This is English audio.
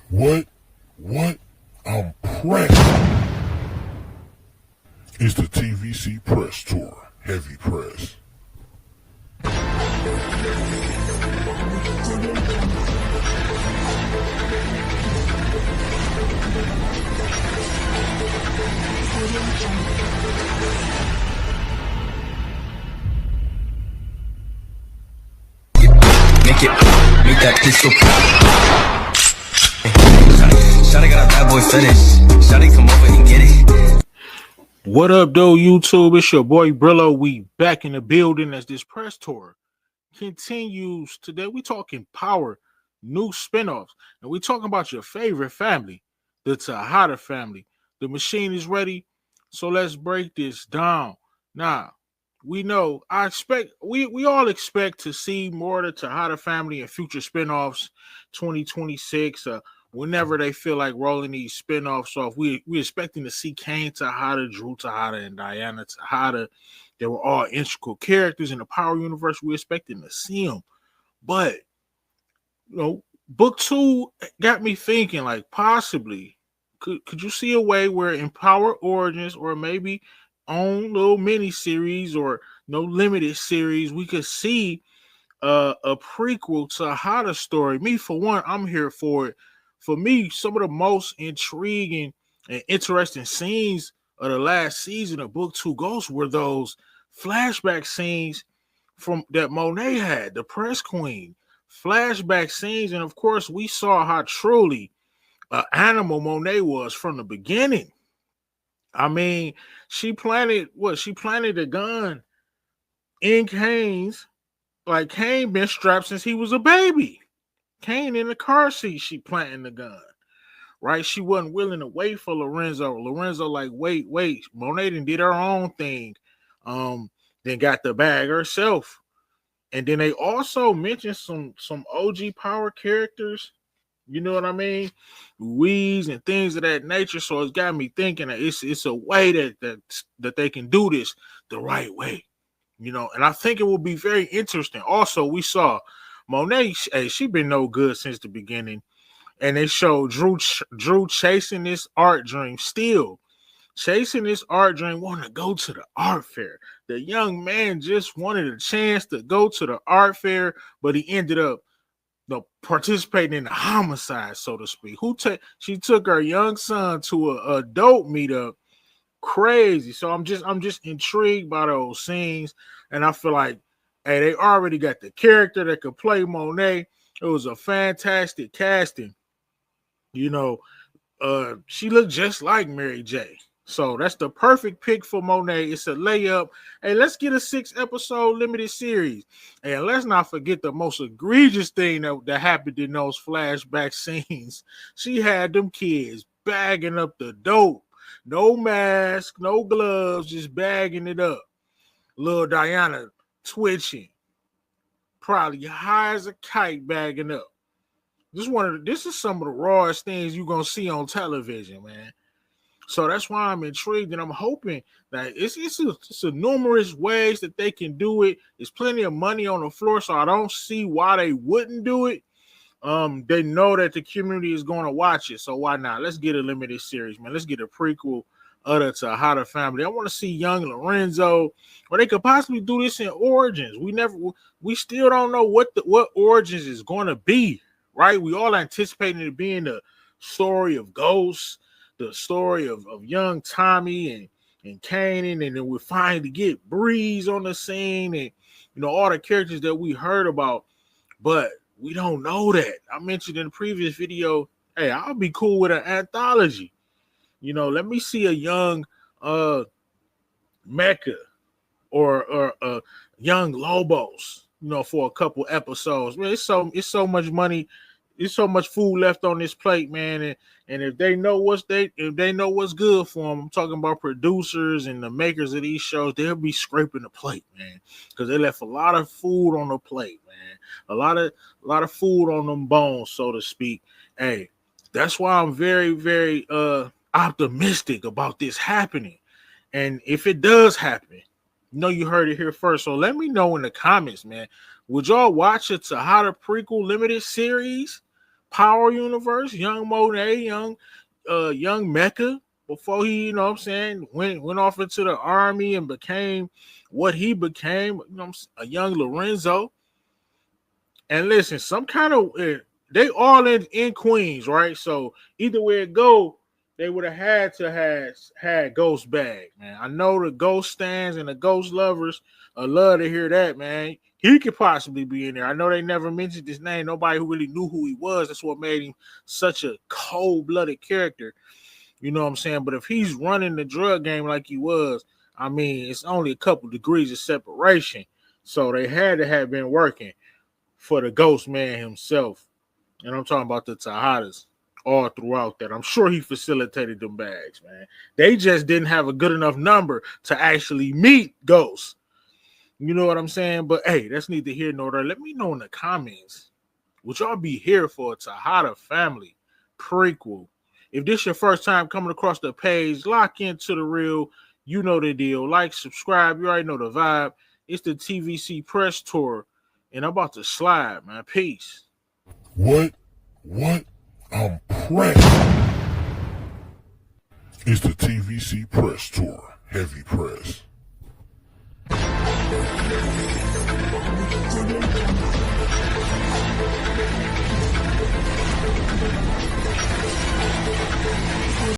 What? What? I'm pressed. It's the TVC Press Tour. Heavy Press. Make that pistol pop. Shawty got a bad boy fetish. Shawty come over and get it. What up, though, YouTube? It's your boy Brillo. We back in the building as this press tour continues. Today we talking power, new spinoffs, and we talking about your favorite family, the Tejada family. The machine is ready, so let's break this down. Now, we know we all expect to see more of the Tejada family in future spinoffs, 2026. Whenever they feel like rolling these spinoffs off, we expecting to see Kane Tejada, Drew Tejada, and Diana Tejada. They were all integral characters in the Power universe. We're expecting to see them, but book 2 got me thinking, like, possibly could you see a way where in Power Origins, or maybe on little mini series or no limited series, we could see a prequel to Tejada story? Me, for one, I'm here for it. For me, some of the most intriguing and interesting scenes of the last season of Book 2 Ghosts were those flashback scenes from that Monet had, the press queen. Flashback scenes, and of course, we saw how truly animal Monet was from the beginning. I mean, she planted a gun in Kane's, like Kane been strapped since he was a baby. Kane in the car seat, she planting the gun, right? She wasn't willing to wait for Lorenzo. Lorenzo like, wait. Monet did her own thing. Then got the bag herself. And then they also mentioned some OG Power characters. You know what I mean? Louise and things of that nature. So it's got me thinking that it's a way that they can do this the right way. And I think it will be very interesting. Also, we saw Monet, she been no good since the beginning, and they showed Drew chasing this art dream, still chasing this art dream, wanting to go to the art fair. The young man just wanted a chance to go to the art fair, but he ended up participating in the homicide, so to speak. She took her young son to a dope meetup. Crazy. So I'm just intrigued by those scenes, and I feel like, hey, they already got the character that could play Monet. It was a fantastic casting. She looked just like Mary J. So that's the perfect pick for Monet. It's a layup. Hey, let's get a 6-episode limited series. And let's not forget the most egregious thing that happened in those flashback scenes. She had them kids bagging up the dope. No mask, no gloves, just bagging it up. Little Diana twitching, probably high as a kite, bagging up. This is some of the rawest things you're gonna see on television, man. So that's why I'm intrigued, and I'm hoping that it's a numerous ways that they can do it. There's plenty of money on the floor, so I don't see why they wouldn't do it. They know that the community is going to watch it, so why not? Let's get a limited series, man. Let's get a prequel of the Tejada family. I want to see young Lorenzo, or they could possibly do this in Origins. We still don't know what Origins is going to be, right? We all anticipating it being the story of Ghosts, the story of young Tommy and Kanan, and then we finally get Breeze on the scene, and all the characters that we heard about, but we don't know that. I mentioned in the previous video, hey, I'll be cool with an anthology. Let me see a young Mecca or young Lobos, for a couple episodes. Man, it's so much money, there's so much food left on this plate, man. And if they know what's good for them, I'm talking about producers and the makers of these shows, they'll be scraping the plate, man, because they left a lot of food on the plate, man. A lot of food on them bones, so to speak. Hey, that's why I'm very, very optimistic about this happening. And if it does happen, you heard it here first. So let me know in the comments, man. Would y'all watch a Tejada prequel limited series? Power universe, young Monet, young Mecca, before he, you know what I'm saying, went off into the army and became what he became, you know, a young Lorenzo. And listen, some kind of they all in Queens, right? So either way it go, they would have had to had Ghost bag, man. I know the Ghost stands and the Ghost lovers love to hear that, man. He could possibly be in there. I know they never mentioned his name. Nobody who really knew who he was. That's what made him such a cold-blooded character. You know what I'm saying? But if he's running the drug game like he was, I mean, it's only a couple degrees of separation. So they had to have been working for the Ghost Man himself. And I'm talking about the Tejadas all throughout that. I'm sure he facilitated them bags, man. They just didn't have a good enough number to actually meet Ghost. You know what I'm saying? But hey, that's neither here nor there. Let me know in the comments. Would y'all be here for a Tejada Family prequel? If this your first time coming across the page, lock into the real. You know the deal. Like, subscribe. You already know the vibe. It's the TVC press tour. And I'm about to slide, man. Peace. What? I'm pressed. It's the TVC press tour. Heavy press.